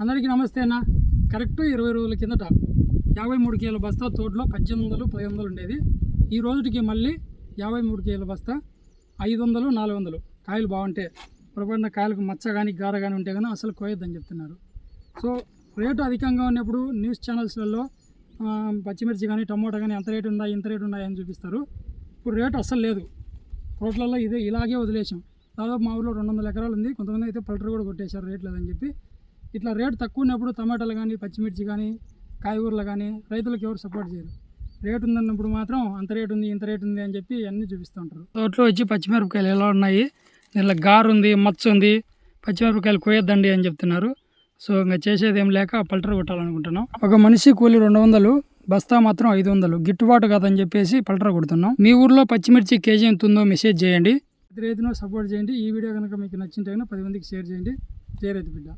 అందరికీ నమస్తే అన్న. కరెక్ట్ 20 రోజుల కిందట 53 కేల బస్తా తోటలో 1800, 1000 ఉండేది. ఈ రోజుకి మళ్ళీ 53 కేల బస్తా 500, 400. కాయలు బాగుంటే పొరపాటున కాయలకు మచ్చ కానీ గార కానీ ఉంటే కానీ అసలు కోయొద్దని చెప్తున్నారు. సో రేటు అధికంగా ఉన్నప్పుడు న్యూస్ ఛానల్స్లలో పచ్చిమిర్చి కానీ టమోటా కానీ అంత రేటు ఉందా ఇంత రేటు ఉన్నాయని చూపిస్తారు. ఇప్పుడు రేటు అస్సలు లేదు. తోటలలో ఇలాగే వదిలేసాం. దాదాపు మా ఊళ్ళో 200 ఎకరాలు ఉంది. కొంతమంది అయితే పల్టర్ కూడా కొట్టేశారు రేట్ లేదని చెప్పి. ఇట్లా రేటు తక్కువ ఉన్నప్పుడు టమాటాలు కానీ పచ్చిమిర్చి కానీ కాయగూరలు కానీ రైతులకు ఎవరు సపోర్ట్ చేయరు. రేటు ఉందన్నప్పుడు మాత్రం అంత రేటు ఉంది ఇంత రేటు ఉంది అని చెప్పి అన్నీ చూపిస్తూ ఉంటారు. తోటలో వచ్చి పచ్చిమిరపకాయలు ఎలా ఉన్నాయి, దీనిలో గారు ఉంది, మచ్చ ఉంది, పచ్చిమిరపకాయలు కోయొద్దండి అని చెప్తున్నారు. సో ఇంకా చేసేది ఏం లేక పల్టర్ కొట్టాలనుకుంటున్నాం. ఒక మనిషి కూలి 200, బస్తా మాత్రం 500. గిట్టుబాటు కాదని చెప్పేసి పల్టర్ కొడుతున్నాం. మీ ఊర్లో పచ్చిమిర్చి కేజీ ఎంత ఉందో మెసేజ్ చేయండి. రైతును సపోర్ట్ చేయండి. ఈ వీడియో కనుక మీకు నచ్చింటే 10 మందికి షేర్ చేయండి. జై రైతు బిడ్డ.